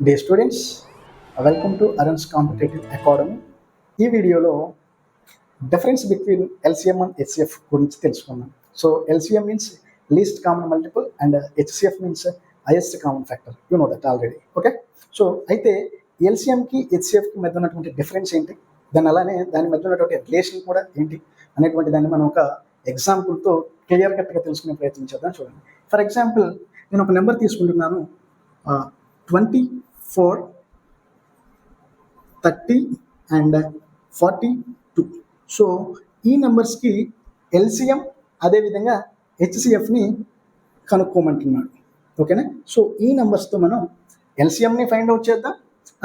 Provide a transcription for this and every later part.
Day students, welcome to అరన్స్ competitive academy. ఈ వీడియోలో difference between LCM and HCF గురించి తెలుసుకున్నాం. So LCM means least common multiple and HCF means highest common factor. You know that already. Okay, so అయితే ఎల్సిఎంకి హెచ్సిఎఫ్కి మధ్య ఉన్నటువంటి difference ఏంటి, దాని అలానే దాని మధ్య ఉన్నటువంటి రిలేషన్ కూడా ఏంటి అనేటువంటి దాన్ని మనం ఒక ఎగ్జాంపుల్తో క్లియర్ కట్గా తెలుసుకునే ప్రయత్నం చేద్దాం. చూడండి, ఫర్ ఎగ్జాంపుల్ నేను ఒక నెంబర్ తీసుకుంటున్నాను, 24, 30 అండ్ 42. సో ఈ నెంబర్స్కి ఎల్సిఎం అదేవిధంగా హెచ్సిఎఫ్ని కనుక్కోమంటున్నాడు. ఓకేనా, సో ఈ నెంబర్స్తో మనం ఎల్సిఎంని ఫైండ్ అవుట్ చేద్దాం,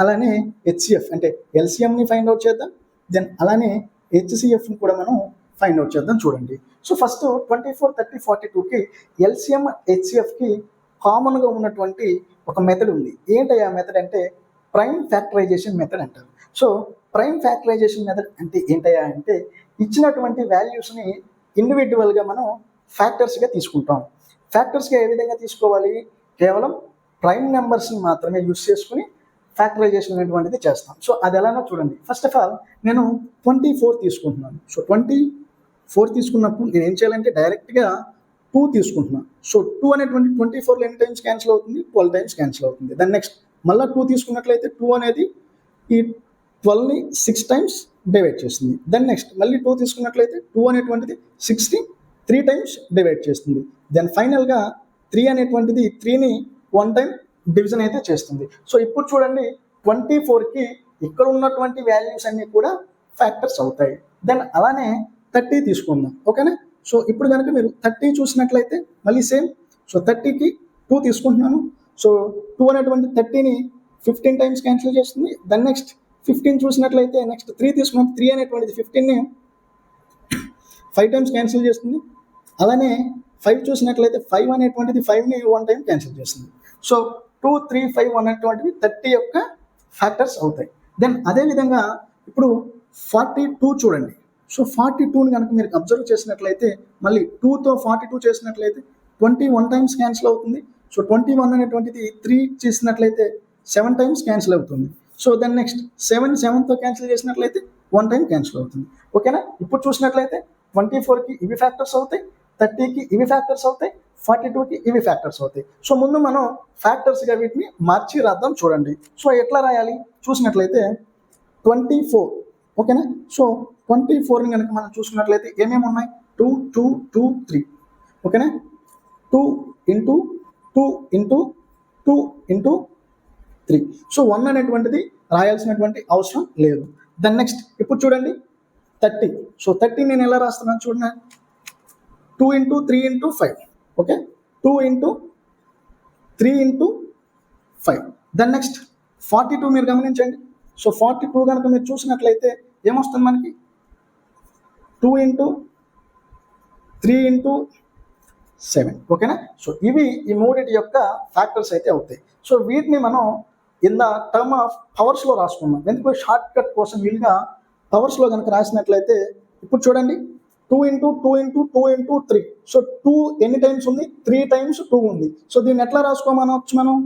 అలానే హెచ్సిఎఫ్ అంటే ఎల్సిఎంని ఫైండ్ అవుట్ చేద్దాం, దెన్ అలానే హెచ్సిఎఫ్ని కూడా మనం ఫైండ్ అవుట్ చేద్దాం. చూడండి, సో ఫస్ట్ 24, 30, 42కి ఎల్సిఎం హెచ్సిఎఫ్కి కామన్గా ఉన్నటువంటి ఒక మెథడ్ ఉంది. ఏంటి ఆ మెథడ్ అంటే ప్రైమ్ ఫ్యాక్టరైజేషన్ మెథడ్ అంటారు. సో ప్రైమ్ ఫ్యాక్టరైజేషన్ మెథడ్ అంటే ఏంటయ్యా అంటే ఇచ్చినటువంటి వాల్యూస్ని ఇండివిజువల్గా మనం ఫ్యాక్టర్స్గా తీసుకుంటాం. ఫ్యాక్టర్స్గా ఏ విధంగా తీసుకోవాలి, కేవలం ప్రైమ్ నెంబర్స్ని మాత్రమే యూజ్ చేసుకుని ఫ్యాక్టరైజేషన్ అనేటువంటిది చేస్తాం. సో అది ఎలానో చూడండి. ఫస్ట్ ఆఫ్ ఆల్ నేను 24 తీసుకుంటున్నాను. సో 24 తీసుకున్నప్పుడు నేను ఏం చేయాలంటే డైరెక్ట్గా 2 తీసుకుంటున్నాను. సో 2 అనేటువంటి 24లో ఎన్ని టైమ్స్ క్యాన్సిల్ అవుతుంది, 12 టైమ్స్ క్యాన్సిల్ అవుతుంది. దాని నెక్స్ట్ మళ్ళీ 2 తీసుకున్నట్లయితే 2 అనేది ఈ 12ని 6 టైమ్స్ డివైడ్ చేస్తుంది. దెన్ నెక్స్ట్ మళ్ళీ 2 తీసుకున్నట్లయితే 2 అనేటువంటిది 6ని 3 టైమ్స్ డివైడ్ చేస్తుంది. దెన్ ఫైనల్గా 3 అనేటువంటిది 3ని 1 టైం డివిజన్ అయితే చేస్తుంది. సో ఇప్పుడు చూడండి, 24కి ఇక్కడ ఉన్నటువంటి వాల్యూస్ అన్నీ కూడా ఫ్యాక్టర్స్ అవుతాయి. దెన్ అలానే 30 తీసుకుందాం. ఓకేనా, సో ఇప్పుడు కనుక మీరు 30 చూసినట్లయితే మళ్ళీ సేమ్. సో 30కి 2 తీసుకుంటున్నాను. సో 2 అనేటువంటి 30ని 15 టైమ్స్ క్యాన్సిల్ చేస్తుంది. దెన్ నెక్స్ట్ 15 చూసినట్లయితే నెక్స్ట్ 3 తీసుకున్నట్టు 3 అనేటువంటిది 15ని 5 టైమ్స్ క్యాన్సిల్ చేస్తుంది. అలానే 5 చూసినట్లయితే 5 అనేటువంటిది 5ని 1 టైం క్యాన్సిల్ చేస్తుంది. సో 2, 3, 5 అనేటువంటివి 30 యొక్క ఫ్యాక్టర్స్ అవుతాయి. దెన్ అదేవిధంగా ఇప్పుడు 42 చూడండి. సో 42ని కనుక మీరు అబ్జర్వ్ చేసినట్లయితే మళ్ళీ 2తో 42 చేసినట్లయితే 21 టైమ్స్ క్యాన్సిల్ అవుతుంది. సో 21 అనేటువంటిది 3 చేసినట్లయితే 7 టైమ్స్ క్యాన్సిల్ అవుతుంది. సో దెన్ నెక్స్ట్ 7తో క్యాన్సిల్ చేసినట్లయితే 1 టైం క్యాన్సిల్ అవుతుంది. ఓకేనా, ఇప్పుడు చూసినట్లయితే 24కి ఇవి ఫ్యాక్టర్స్ అవుతాయి, 30కి ఇవి ఫ్యాక్టర్స్ అవుతాయి, 42కి ఇవి ఫ్యాక్టర్స్ అవుతాయి. సో ముందు మనం ఫ్యాక్టర్స్గా వీటిని మార్చి రాద్దాం. చూడండి, సో ఎట్లా రాయాలి చూసినట్లయితే 24. ఓకేనా, సో 24ని కనుక మనం చూసుకున్నట్లయితే ఏమేమి ఉన్నాయి, 2, 2, 2, 3. ఓకేనా, 2 ఇంటూ 2 ఇంటూ 2 ఇంటూ 3. సో 1 అనేటువంటిది రాయాల్సినటువంటి అవసరం లేదు. దెన్ నెక్స్ట్ ఇప్పుడు చూడండి 30. సో 30 నేను ఎలా రాస్తున్నాను చూడండి, 2 into 3 into 5. Okay, 2 into 3 into 5. Then next 42 మీరు గమనించండి. సో 42 కనుక మీరు చూసినట్లయితే ఏమొస్తుంది మనకి, 2 ఇంటూ 3 ఇంటూ 7. ఓకేనా, సో ఇవి ఈ మూడింటి యొక్క ఫ్యాక్టర్స్ అయితే అవుతాయి. సో వీటిని మనం ఇన్ ద టర్మ్ ఆఫ్ పవర్స్లో రాసుకున్నాం. ఎందుకు షార్ట్ కట్ కోసం వీలుగా పవర్స్లో కనుక రాసినట్లయితే ఇప్పుడు చూడండి 2 ఇంటూ 2 ఇంటూ 2 ఇంటూ 3. సో 2 ఎన్ని టైమ్స్ ఉంది, 3 టైమ్స్ 2 ఉంది. సో దీన్ని ఎట్లా రాసుకోమనవచ్చు మనం,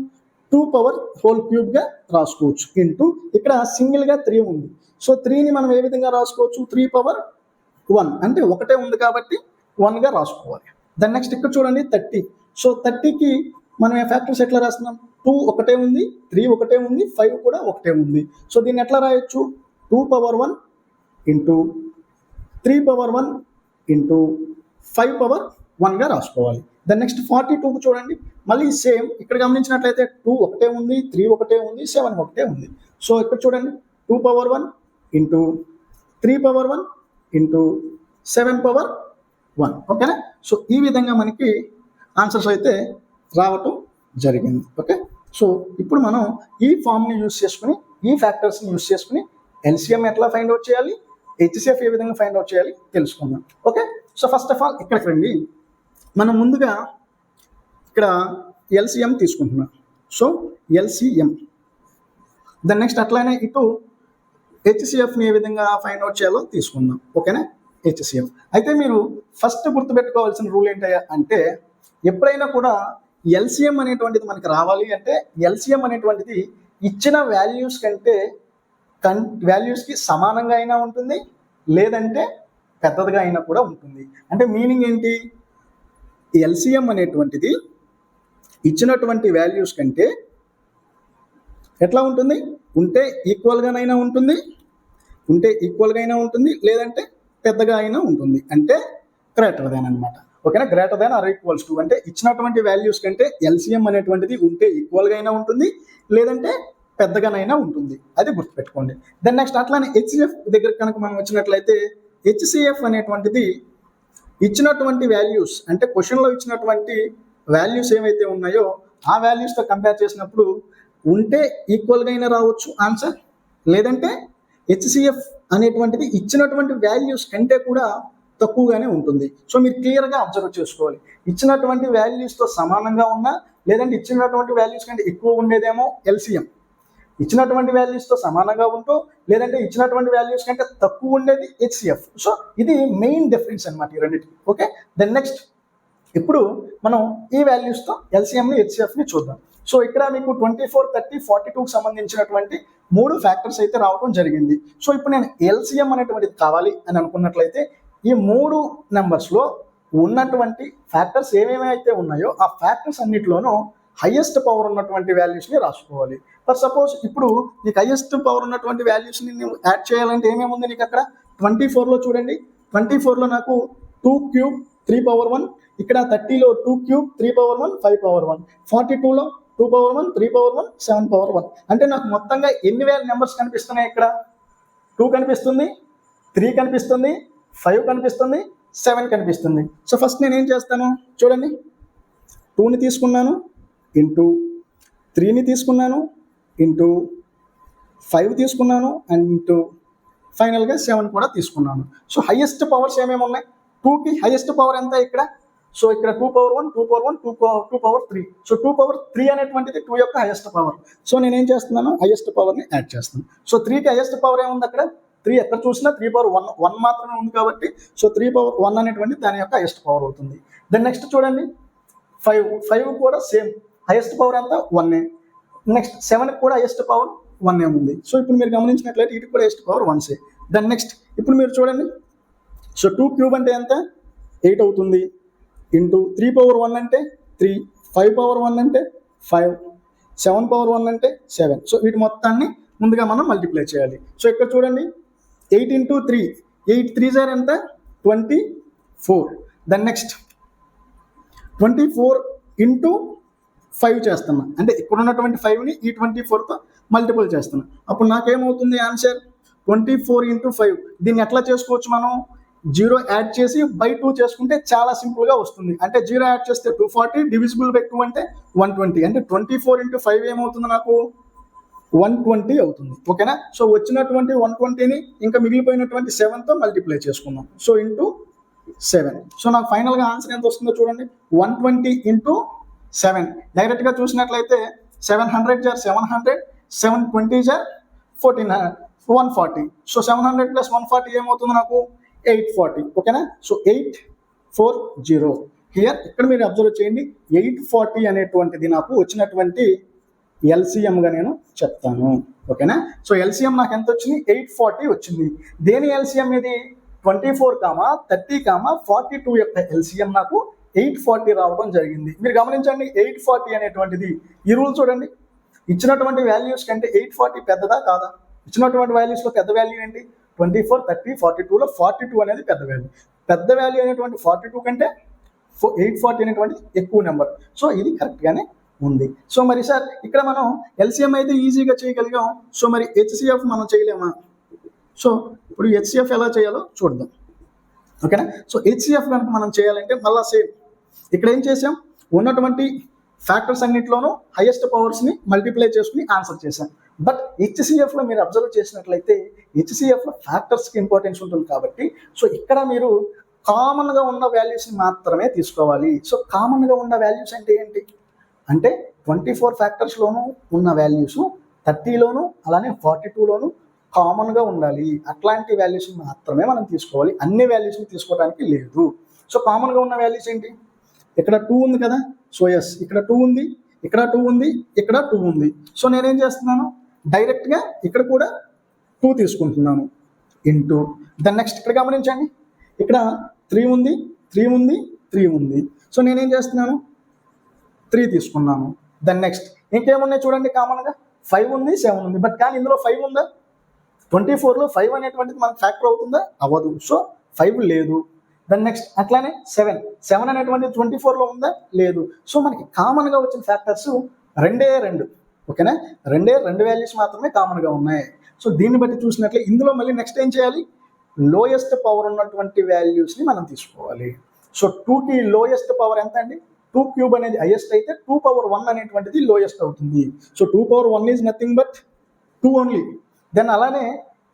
2 పవర్ హోల్ క్యూబ్గా రాసుకోవచ్చు. ఇంటూ ఇక్కడ సింగిల్గా 3 ఉంది. సో 3ని మనం ఏ విధంగా రాసుకోవచ్చు, 3 పవర్ 1 అంటే ఒకటే ఉంది కాబట్టి 1గా రాసుకోవాలి. దాని నెక్స్ట్ ఇక్కడ చూడండి 30. సో 30కి మనం ఏ ఫ్యాక్టర్స్ ఎట్లా రాస్తున్నాం, 2 ఒకటే ఉంది, 3 ఒకటే ఉంది, 5 కూడా ఒకటే ఉంది. సో దీన్ని ఎట్లా రాయొచ్చు, 2 power 1 into 3 power 1 into 5 power 1గా రాసుకోవాలి. దాని నెక్స్ట్ 42కు చూడండి, మళ్ళీ సేమ్. ఇక్కడ గమనించినట్లయితే 2 ఒకటే ఉంది, 3 ఒకటే ఉంది, 7 ఒకటే ఉంది. సో ఇక్కడ చూడండి 2 power 1 into 3 power 1 into 7 power 1. ఓకేనా, సో ఈ విధంగా మనకి ఆన్సర్స్ అయితే రావటం జరిగింది. ఓకే, సో ఇప్పుడు మనం ఈ ఫామ్ని యూజ్ చేసుకుని, ఈ ఫ్యాక్టర్స్ని యూజ్ చేసుకుని ఎల్సిఎం ఎట్లా ఫైండ్ అవుట్ చేయాలి, హెచ్సిఎఫ్ ఏ విధంగా ఫైండ్ అవుట్ చేయాలి తెలుసుకుందాం. Okay, so first of all ఇక్కడికి రండి. మనం ముందుగా ఇక్కడ ఎల్సిఎం తీసుకుంటున్నాం. సో ఎల్సిఎం, దాని నెక్స్ట్ అట్లానే ఇటు హెచ్సిఎఫ్ని ఏ విధంగా ఫైండ్ అవుట్ చేయాలో తీసుకుందాం. ఓకేనా, హెచ్సిఎఫ్ అయితే మీరు ఫస్ట్ గుర్తుపెట్టుకోవాల్సిన రూల్ ఏంటయ్యా అంటే ఎప్పుడైనా కూడా ఎల్సిఎం అనేటువంటిది మనకి రావాలి అంటే ఎల్సిఎం అనేటువంటిది ఇచ్చిన వాల్యూస్ కంటే వాల్యూస్కి సమానంగా అయినా ఉంటుంది, లేదంటే పెద్దదిగా అయినా కూడా ఉంటుంది. అంటే మీనింగ్ ఏంటి? ఎల్సిఎం అనేటువంటిది ఇచ్చినటువంటి వాల్యూస్ కంటే ఎట్లా ఉంటుంది? ఉంటే ఈక్వల్గానైనా ఉంటుంది, లేదంటే పెద్దగా అయినా ఉంటుంది. అంటే గ్రేటర్ దాన్ అనమాట. ఓకేనా? Greater than or equals to అంటే ఇచ్చినటువంటి వాల్యూస్ కంటే ఎల్సిఎం అనేటువంటిది ఉంటే ఈక్వల్గా అయినా ఉంటుంది, లేదంటే పెద్దగానైనా ఉంటుంది. అది గుర్తుపెట్టుకోండి. దెన్ నెక్స్ట్ అట్లానే హెచ్సిఎఫ్ దగ్గర కనుక మనం వచ్చినట్లయితే హెచ్సిఎఫ్ అనేటువంటిది ఇచ్చినటువంటి వాల్యూస్ అంటే క్వశ్చన్లో ఇచ్చినటువంటి వాల్యూస్ ఏవైతే ఉన్నాయో ఆ వాల్యూస్తో కంపేర్ చేసినప్పుడు ఉంటే ఈక్వల్గా అయినా రావచ్చు ఆన్సర్, లేదంటే హెచ్సిఎఫ్ అనేటువంటిది ఇచ్చినటువంటి వాల్యూస్ కంటే కూడా తక్కువగానే ఉంటుంది. సో మీరు క్లియర్గా అబ్జర్వ్ చేసుకోవాలి. ఇచ్చినటువంటి వాల్యూస్తో సమానంగా ఉన్నా, లేదంటే ఇచ్చినటువంటి వాల్యూస్ కంటే ఎక్కువ ఉండేదేమో ఎల్సిఎం, ఇచ్చినటువంటి వాల్యూస్తో సమానంగా ఉంటూ లేదంటే ఇచ్చినటువంటి వాల్యూస్ కంటే తక్కువ ఉండేది హెచ్సిఎఫ్. సో ఇది మెయిన్ డిఫరెన్స్ అనమాట ఈ రెండింటికి. ఓకే, దెన్ నెక్స్ట్ ఇప్పుడు మనం ఈ వాల్యూస్తో ఎల్సిఎంని హెచ్సిఎఫ్ని చూద్దాం. సో ఇక్కడ మీకు 24, 30, 42కి సంబంధించినటువంటి 3 ఫ్యాక్టర్స్ అయితే రావడం జరిగింది. సో ఇప్పుడు నేను ఎల్సిఎం అనేటువంటిది కావాలి అని అనుకున్నట్లయితే ఈ 3 నెంబర్స్లో ఉన్నటువంటి ఫ్యాక్టర్స్ ఏమేమి అయితే ఉన్నాయో ఆ ఫ్యాక్టర్స్ అన్నిటిలోనూ హైయెస్ట్ పవర్ ఉన్నటువంటి వాల్యూస్ని రాసుకోవాలి. ఫర్ సపోజ్ ఇప్పుడు నీకు హైయెస్ట్ పవర్ ఉన్నటువంటి వాల్యూస్ని నువ్వు యాడ్ చేయాలంటే ఏమేమి ఉంది నీకు అక్కడ 24లో చూడండి. 24లో నాకు 2 క్యూబ్ 3 పవర్ 1, ఇక్కడ 30లో 2 cube 3 power 1 5 power 1, 42లో 2 power 1 3 power 1 7 power 1. అంటే నాకు మొత్తంగా ఎన్ని వేల నెంబర్స్ కనిపిస్తున్నాయి? ఇక్కడ 2 కనిపిస్తుంది, 3 కనిపిస్తుంది, 5 కనిపిస్తుంది, 7 కనిపిస్తుంది. సో ఫస్ట్ నేను ఏం చేస్తాను చూడండి. 2ని తీసుకున్నాను, ఇంటూ 3ని తీసుకున్నాను, ఇంటూ 5 తీసుకున్నాను, అండ్ ఇంటూ ఫైనల్గా 7 కూడా తీసుకున్నాను. సో హైయెస్ట్ పవర్స్ ఏమేమి ఉన్నాయి? 2కి హైయెస్ట్ పవర్ ఎంత ఇక్కడ? సో ఇక్కడ 2 power 1, 2 power 1, 2 power 3. So 2 power 3 అనేటువంటిది 2 యొక్క హైయెస్ట్ పవర్. సో నేనేం చేస్తున్నాను? హైయెస్ట్ పవర్ని యాడ్ చేస్తాను. సో 3కి హైయెస్ట్ పవర్ ఏముంది అక్కడ? 3 ఎక్కడ చూసినా 3 పవర్ 1 మాత్రమే ఉంది కాబట్టి సో 3 పవర్ 1 అనేటువంటి దాని యొక్క హైయెస్ట్ పవర్ అవుతుంది. దెన్ నెక్స్ట్ చూడండి 5 కూడా సేమ్ హైయెస్ట్ పవర్ ఎంత? 1. నెక్స్ట్ 7కి కూడా హైయెస్ట్ పవర్ 1 ఉంది. సో ఇప్పుడు మీరు గమనించినట్లయితే వీటికి కూడా హైయెస్ట్ పవర్ 1. దెన్ నెక్స్ట్ ఇప్పుడు మీరు చూడండి. సో 2 క్యూబ్ అంటే ఎంత? 8 అవుతుంది, ఇంటూ 3 పవర్ 1 అంటే 3, 5 పవర్ 1 అంటే 5, 7 పవర్ 1 అంటే 7. సో వీటి మొత్తాన్ని ముందుగా మనం మల్టిప్లై చేయాలి. సో ఇక్కడ చూడండి 8 ఇంటూ 3, 8 3 సార్ ఎంత? 24. దెన్ నెక్స్ట్ 24 ఇంటూ 5 చేస్తున్నా, అంటే ఇక్కడ ఉన్నటువంటి 5ని ఈ 24తో మల్టిపుల్ చేస్తున్నా. అప్పుడు నాకేమవుతుంది ఆన్సర్? 24 ఇంటూ 5. దీన్ని ఎట్లా చేసుకోవచ్చు మనం? 0 యాడ్ చేసి బై 2 చేసుకుంటే చాలా సింపుల్గా వస్తుంది. అంటే 0 యాడ్ చేస్తే 240, డివిజిబుల్ బై 2 అంటే 120. అంటే 24 ఇంటూ 5 ఏమవుతుంది నాకు? 120 అవుతుంది. ఓకేనా? సో వచ్చినటువంటి 120ని ఇంకా మిగిలిపోయినటువంటి 7తో మల్టిప్లై చేసుకుందాం. So into 7. సో నాకు ఫైనల్గా ఆన్సర్ ఎంత వస్తుందో చూడండి. 120 ఇంటూ 7. డైరెక్ట్గా చూసినట్లయితే 700 జార్ 700, 720 జార్ 140. సో 700 ప్లస్ 140 ఏమవుతుంది నాకు? 840. ఓకేనా? So 840 here. ఇక్కడ మీరు అబ్జర్వ్ చేయండి. 840 అనేటువంటిది నాకు వచ్చినటువంటి ఎల్సిఎంగా నేను చెప్తాను. ఓకేనా? సో ఎల్సిఎం నాకు ఎంత వచ్చింది? 840 వచ్చింది. దేని ఎల్సిఎం ఇది? 24, 30, 42 యొక్క ఎల్సిఎం నాకు 840 రావడం జరిగింది. మీరు గమనించండి 840 అనేటువంటిది ఈ రూల్ చూడండి. ఇచ్చినటువంటి వాల్యూస్ కంటే 840 పెద్దదా కాదా? ఇచ్చినటువంటి వాల్యూస్లో పెద్ద వాల్యూ ఏంటి? 24, 30, 42లో 42 అనేది పెద్ద వాల్యూ. పెద్ద వాల్యూ అనేటువంటి 42 కంటే 840 అనేటువంటిది ఎక్కువ నెంబర్. సో ఇది కరెక్ట్గానే ఉంది. సో మరి సార్ ఇక్కడ మనం ఎల్సిఎం అయితే ఈజీగా చేయగలిగాం. సో మరి హెచ్సిఎఫ్ మనం చేయలేమా? సో ఇప్పుడు హెచ్సిఎఫ్ ఎలా చేయాలో చూద్దాం. ఓకేనా? సో హెచ్సిఎఫ్ కనుక మనం చేయాలంటే మళ్ళీ సేమ్ ఇక్కడ ఏం చేసాం? ఉన్నటువంటి ఫ్యాక్టర్స్ అన్నింటిలోనూ హైయెస్ట్ పవర్స్ని మల్టిప్లై చేసుకుని ఆన్సర్ చేశాం. బట్ హెచ్సిఎఫ్లో మీరు అబ్జర్వ్ చేసినట్లయితే హెచ్సిఎఫ్లో ఫ్యాక్టర్స్కి ఇంపార్టెన్స్ ఉంటుంది కాబట్టి సో ఇక్కడ మీరు కామన్గా ఉన్న వాల్యూస్ని మాత్రమే తీసుకోవాలి. సో కామన్గా ఉన్న వాల్యూస్ అంటే ఏంటి? అంటే 24 ఫ్యాక్టర్స్లోనూ ఉన్న వాల్యూస్ 30లోను అలానే 42లోను కామన్గా ఉండాలి. అట్లాంటి వాల్యూస్ని మాత్రమే మనం తీసుకోవాలి. అన్ని వాల్యూస్ని తీసుకోవడానికి లేదు. సో కామన్గా ఉన్న వాల్యూస్ ఏంటి? ఇక్కడ 2 ఉంది కదా. సో ఎస్ ఇక్కడ 2 ఉంది, ఇక్కడ 2 ఉంది, ఇక్కడ 2 ఉంది. సో నేనేం చేస్తున్నాను, డైరెక్ట్గా ఇక్కడ కూడా 2 తీసుకుంటున్నాను ఇంటూ దాని నెక్స్ట్ ఇక్కడ గమనించండి, ఇక్కడ 3 ఉంది, 3 ఉంది, 3 ఉంది. సో నేనేం చేస్తున్నాను, 3 తీసుకున్నాను. దాని నెక్స్ట్ ఇంకేమున్నాయి చూడండి, కామన్గా 5 ఉంది, 7 ఉంది. బట్ కానీ ఇందులో 5 ఉందా? 24లో 5 అనేటువంటిది మనకు ఫ్యాక్టర్ అవుతుందా? అవ్వదు. సో 5 లేదు. దాని నెక్స్ట్ అట్లానే 7 అనేటువంటిది 24లో ఉందా? లేదు. సో మనకి కామన్గా వచ్చిన ఫ్యాక్టర్స్ రెండే 2. ఓకేనా, రెండే 2 వాల్యూస్ మాత్రమే కామన్గా ఉన్నాయి. సో దీన్ని బట్టి చూసినట్లే ఇందులో మళ్ళీ నెక్స్ట్ ఏం చేయాలి, లోయెస్ట్ పవర్ ఉన్నటువంటి వాల్యూస్ని మనం తీసుకోవాలి. సో 2కి లోయెస్ట్ పవర్ ఎంత అండి? 2 క్యూబ్ అనేది హైయెస్ట్ అయితే 2 పవర్ 1 అనేటువంటిది లోయెస్ట్ అవుతుంది. So 2 power 1 is nothing but 2 only. Then అలానే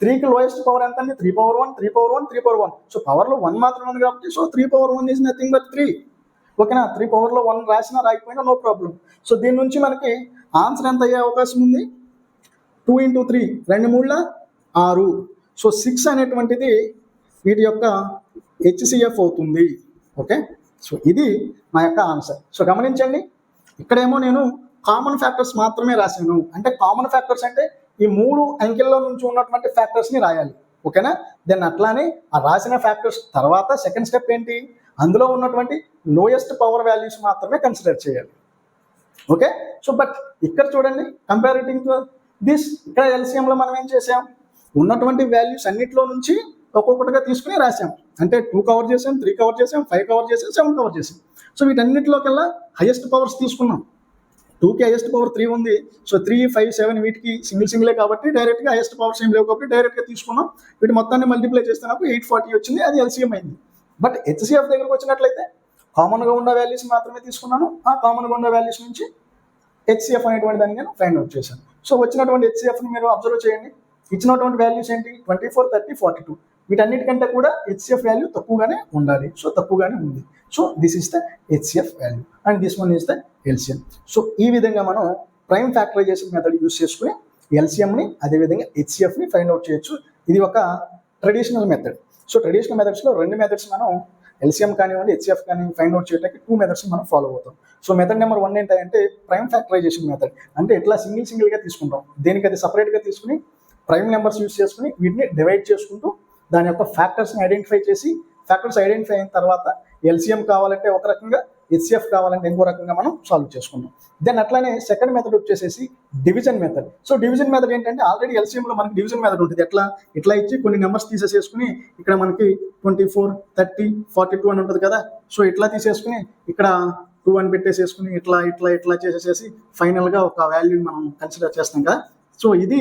3కి లోయెస్ట్ పవర్ ఎంత అండి? 3 పవర్ 1, 3 పవర్ 1, 3 పవర్ 1. సో పవర్లో 1 మాత్రమే ఉంది కాబట్టి so 3 power 1 is nothing but 3. ఓకేనా, 3 పవర్లో 1 రాసినా రాకపోయినా నో ప్రాబ్లం. సో దీని నుంచి మనకి ఆన్సర్ ఎంత అయ్యే అవకాశం ఉంది? 2 × 3 2 3 6. సో 6 అనేటువంటిది వీటి యొక్క HCF అవుతుంది. ఓకే, సో ఇది మా యొక్క ఆన్సర్. సో గమనించండి, ఇక్కడేమో నేను కామన్ ఫ్యాక్టర్స్ మాత్రమే రాశాను. అంటే కామన్ ఫ్యాక్టర్స్ అంటే ఈ 3 అంకెల్లో నుంచి ఉన్నటువంటి ఫ్యాక్టర్స్ని రాయాలి. ఓకేనా, దెన్ అట్లానే ఆ రాసిన ఫ్యాక్టర్స్ తర్వాత సెకండ్ స్టెప్ ఏంటి, అందులో ఉన్నటువంటి లోయెస్ట్ పవర్ వాల్యూస్ మాత్రమే కన్సిడర్ చేయాలి. ఓకే, సో బట్ ఇక్కడ చూడండి, కంపారిటింగ్ టు దిస్ ఇక్కడ ఎల్సిఎంలో మనం ఏం చేసాం, ఉన్నటువంటి వాల్యూస్ అన్నిట్లో నుంచి ఒక్కొక్కటిగా తీసుకుని రాసాం. అంటే 2 కవర్ చేసాం, 3 కవర్ చేసాం, 5 కవర్ చేసాం, 7 కవర్ చేసాం. సో వీటన్నిటిలోకెల్లా హైయెస్ట్ పవర్స్ తీసుకున్నాం. 2కి హైయెస్ట్ పవర్ 3 ఉంది. సో 3, 5, 7 వీటికి సింగిలే కాబట్టి డైరెక్ట్గా హైయెస్ట్ పవర్స్ ఏం లేవు కాబట్టి డైరెక్ట్గా తీసుకున్నాం. వీటి మొత్తాన్ని మల్టిప్లై చేస్తే నాకు 840 వచ్చింది, అది ఎల్సిఎం అయింది. బట్ HCF దగ్గరకు వచ్చినట్లయితే కామన్గా ఉన్న వాల్యూస్ మాత్రమే తీసుకున్నాను. ఆ కామన్గా ఉన్న వాల్యూస్ నుంచి HCF అనేటువంటి దాన్ని నేను ఫైండ్ అవుట్ చేశాను. సో వచ్చినటువంటి HCFని మీరు అబ్జర్వ్ చేయండి. ఇచ్చినటువంటి వాల్యూస్ ఏంటి, 24, 30, 42. వీటన్నిటికంటే కూడా HCF వాల్యూ తక్కువగానే ఉండాలి. సో తక్కువగానే ఉంది. So this is the HCF value and this one is the LCM. So ఈ విధంగా మనం ప్రైమ్ ఫ్యాక్టరైజేషన్ మెథడ్ యూస్ చేసుకుని LCMని అదేవిధంగా HCFని ఫైండ్ అవుట్ చేయొచ్చు. ఇది ఒక ట్రెడిషనల్ మెథడ్. సో ట్రెడిషనల్ మెథడ్స్లో 2 మెథడ్స్ మనం LCM కానివ్వండి, HCF కానివ్వండి ఫైండ్ అవుట్ చేయడానికి 2 మెథడ్స్ మనం ఫాలో అవుతాం. సో మెథడ్ నెంబర్ 1 ఏంటంటే ప్రైమ్ ఫ్యాక్టరైజేషన్ మెథడ్. అంటే ఇట్లా సింగిల్గా తీసుకుంటాం, దేనికి అది సపరేట్గా తీసుకుని ప్రైమ్ నెంబర్స్ యూస్ చేసుకుని వీటిని డివైడ్ చేసుకుంటూ దాని యొక్క ఫ్యాక్టర్స్ని ఐడెంటిఫై చేసి ఫ్యాక్టర్స్ ఐడెంటిఫై అయిన తర్వాత LCM కావాలంటే ఒక రకంగా, HCF కావాలంటే ఇంకో రకంగా మనం సాల్వ్ చేసుకున్నాం. దెన్ అట్లానే సెకండ్ మెథడ్ వచ్చేసేసి division method. So division method ఏంటంటే ఆల్రెడీ LCMలో మనకి డివిజన్ మెథడ్ ఉంటుంది. ఇట్లా ఇచ్చి కొన్ని నెంబర్స్ తీసేసుకుని ఇక్కడ మనకి 24, 30, 42 అని ఉంటుంది కదా. సో ఇట్లా తీసేసుకుని ఇక్కడ 2 అని పెట్టేసేసుకుని ఇట్లా చేసేసేసి ఫైనల్గా ఒక వాల్యూని మనం కన్సిడర్ చేస్తాం కదా. సో ఇది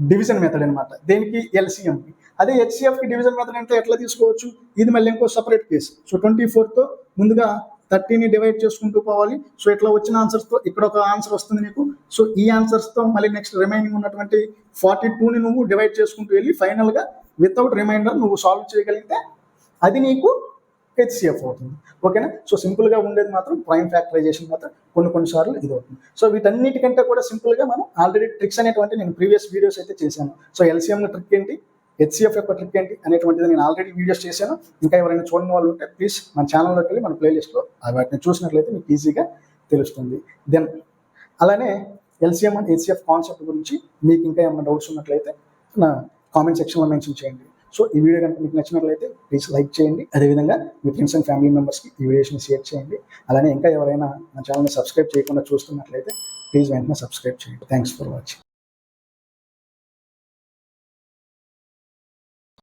డివిజన్ మెథడ్ అనమాట. దేనికి, LCMకి. అదే HCFకి డివిజన్ మెథడ్ అంటే ఎట్లా తీసుకోవచ్చు, ఇది మళ్ళీ ఇంకో సపరేట్ కేసు. సో 24తో ముందుగా 30ని డివైడ్ చేసుకుంటూ పోవాలి. సో ఇట్లా వచ్చిన ఆన్సర్స్తో ఇక్కడ ఒక ఆన్సర్ వస్తుంది నీకు. సో ఈ ఆన్సర్స్తో మళ్ళీ నెక్స్ట్ రిమైనింగ్ ఉన్నటువంటి 42ని నువ్వు డివైడ్ చేసుకుంటూ వెళ్ళి ఫైనల్గా వితౌట్ రిమైండర్ నువ్వు సాల్వ్ చేయగలిగితే అది నీకు HCF అవుతుంది. ఓకేనా. సో సింపుల్గా ఉండేది మాత్రం ప్రైమ్ ఫ్యాక్టరైజేషన్ మాత్రం కొన్నిసార్లు ఇది అవుతుంది. సో వీటన్నిటికంటే కూడా సింపుల్గా మనం ఆల్రెడీ ట్రిక్స్ అనేటువంటి నేను ప్రీవియస్ వీడియోస్ అయితే చేశాను. సో LCM ట్రిక్ ఏంటి, HCF యొక్క ట్రిక్ ఏంటి అనేటువంటిది నేను ఆల్రెడీ వీడియోస్ చేశాను. ఇంకా ఎవరైనా చూడని వాళ్ళు ఉంటే ప్లీజ్ మన ఛానల్లోకి వెళ్ళి మన ప్లేలిస్ట్లో వాటిని చూసినట్లయితే మీకు ఈజీగా తెలుస్తుంది. దెన్ అలానే LCM అండ్ HCF కాన్సెప్ట్ గురించి మీకు ఇంకా ఏమైనా డౌట్స్ ఉన్నట్లయితే నా కామెంట్ సెక్షన్లో మెన్షన్ చేయండి. సో ఈ వీడియో కనుక మీకు నచ్చినట్లయితే ప్లీజ్ లైక్ చేయండి. అదేవిధంగా మీ ఫ్రెండ్స్ అండ్ ఫ్యామిలీ మెంబర్స్కి ఈ వీడియోస్ని షేర్ చేయండి. అలానే ఇంకా ఎవరైనా నా ఛానల్ని సబ్స్క్రైబ్ చేయకుండా చూస్తున్నట్లయితే ప్లీజ్ వెంటనే సబ్స్క్రైబ్ చేయండి. Thanks for watching.